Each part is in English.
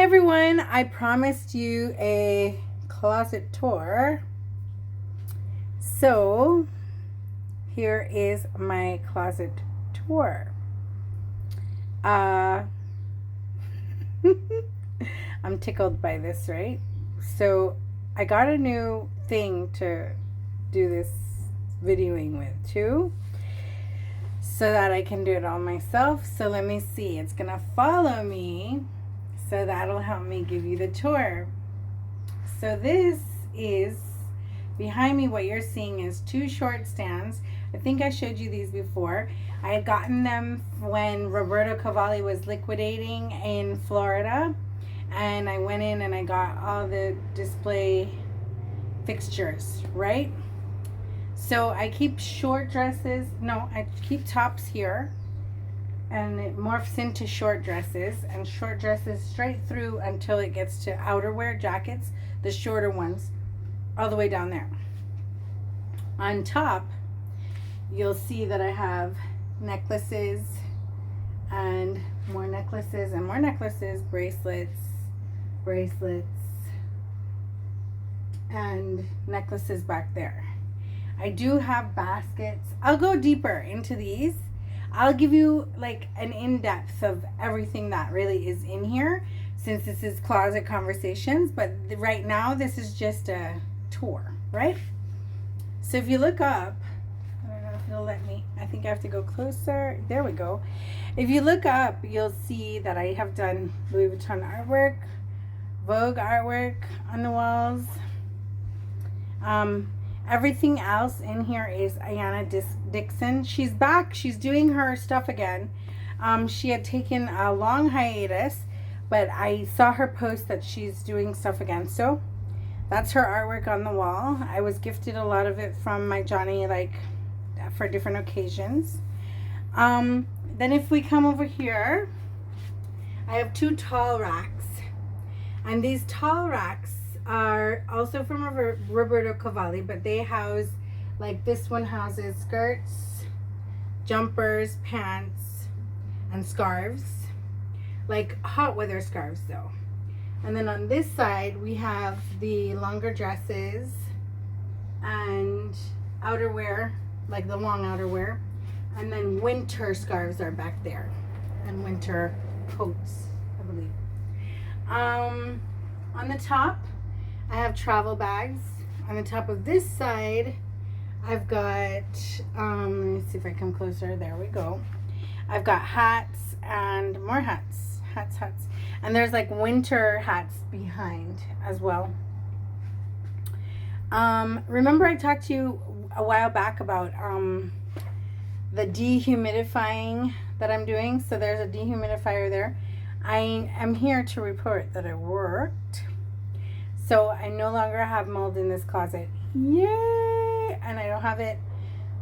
everyone, I promised you a closet tour. So here is my closet tour. I'm tickled by this, right? So I got a new thing to do this videoing with too, so that I can do it all myself. So let me see, it's gonna follow me, so that'll help me give you the tour. So this is behind me. What you're seeing is two short stands. I think I showed you these before. I had gotten them when Roberto Cavalli was liquidating in Florida, and I went in and I got all the display fixtures, right? So I keep short dresses, no, I keep tops here, and it morphs into short dresses, and short dresses straight through until it gets to outerwear jackets, the shorter ones, all the way down there. On top, you'll see that I have necklaces and more necklaces and more necklaces, bracelets, and necklaces back there. I do have baskets. I'll go deeper into these. I'll give you like an in-depth of everything that really is in here, since this is closet conversations, but right now this is just a tour, right? So if you look up, I don't know if it'll let me, I think I have to go closer. There we go. If you look up, you'll see that I have done Louis Vuitton artwork, Vogue artwork on the walls. Everything else in here is Ayanna Dixon. She's back. She's doing her stuff again. She had taken a long hiatus, but I saw her post that she's doing stuff again. So that's her artwork on the wall. I was gifted a lot of it from my Johnny, like for different occasions. Then if we come over here, I have two tall racks. And these tall racks are also from Roberto Cavalli, but they house, like this one houses skirts, jumpers, pants, and scarves, like hot weather scarves though. And then on this side we have the longer dresses and outerwear, like the long outerwear, and then winter scarves are back there, and winter coats, I believe. On the top I have travel bags. On the top of this side, I've got, let me see if I come closer. There we go. I've got hats and more hats. Hats. And there's like winter hats behind as well. Remember I talked to you a while back about the dehumidifying that I'm doing. So there's a dehumidifier there. I am here to report that it worked. So I no longer have mold in this closet. Yay! And I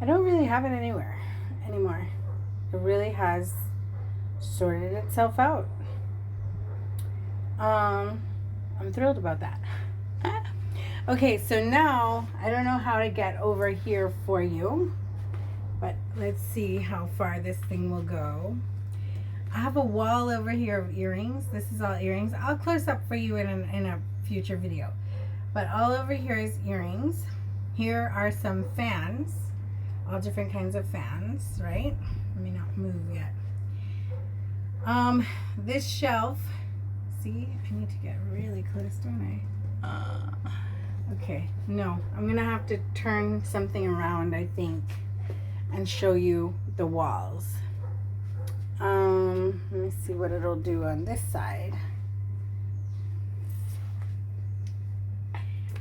don't really have it anywhere anymore. It really has sorted itself out. I'm thrilled about that. Okay, so now I don't know how to get over here for you, but let's see how far this thing will go. I have a wall over here of earrings. This is all earrings. I'll close up for you in a future video, but all over here is earrings. Here are some fans, all different kinds of fans, right? Let me not move yet. This shelf, see, I need to get really close, don't I? Okay, no, I'm gonna have to turn something around, I think, and show you the walls. Let me see what it'll do on this side.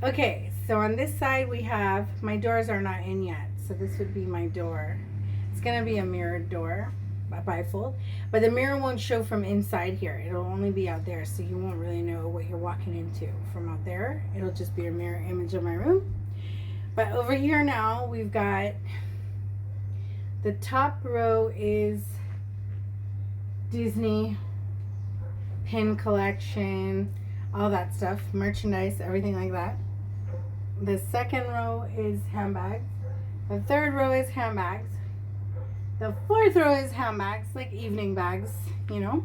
Okay, so on this side we have, my doors are not in yet, so this would be my door. It's gonna be a mirrored door, a bifold, but the mirror won't show from inside here. It'll only be out there, so you won't really know what you're walking into from out there. It'll just be a mirror image of my room. But over here now, we've got, the top row is Disney pin collection, all that stuff, merchandise, everything like that. The second row is handbags. The third row is handbags. The fourth row is handbags, like evening bags, you know.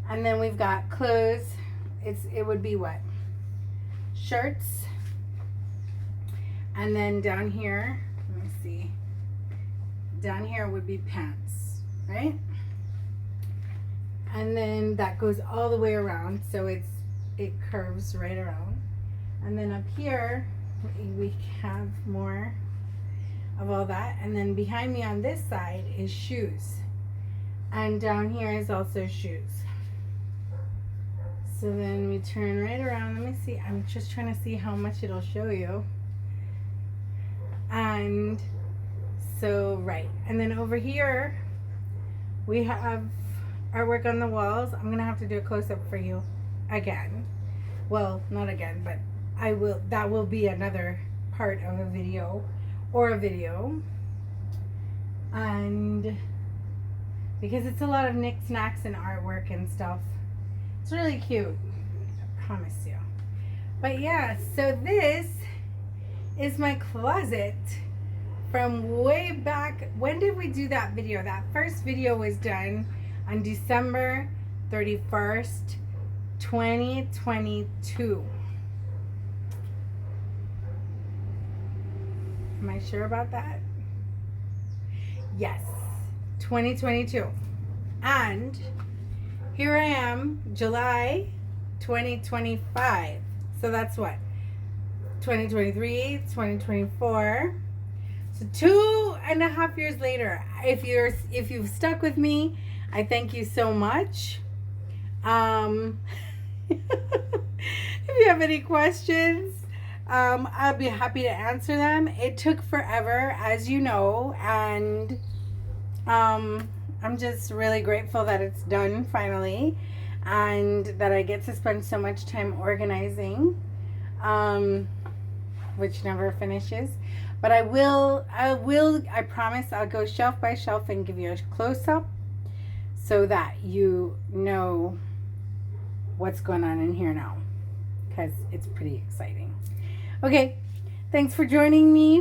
And then we've got clothes, it would be what? Shirts. And then down here, let me see. Down here would be pants, right? And then that goes all the way around, so it curves right around. And then up here we have more of all that, and then behind me on this side is shoes, and down here is also shoes. So then we turn right around. Let me see, I'm just trying to see how much it'll show you. And so right, and then over here we have artwork on the walls. I'm gonna have to do a close-up for you again. Well, not again, but I will. That will be another part of a video, and because it's a lot of knickknacks and artwork and stuff. It's really cute, I promise you. But yeah, so this is my closet from way back. When did we do that video? That first video was done on December 31st, 2022. Am I sure about that? Yes, 2022. And here I am, July 2025. So that's what? 2023, 2024. So 2.5 years later. If you've stuck with me, I thank you so much. If you have any questions, I'll be happy to answer them. It took forever, as you know, and I'm just really grateful that it's done finally, and that I get to spend so much time organizing, which never finishes. But I promise I'll go shelf by shelf and give you a close-up so that you know what's going on in here now, because it's pretty exciting. Okay, thanks for joining me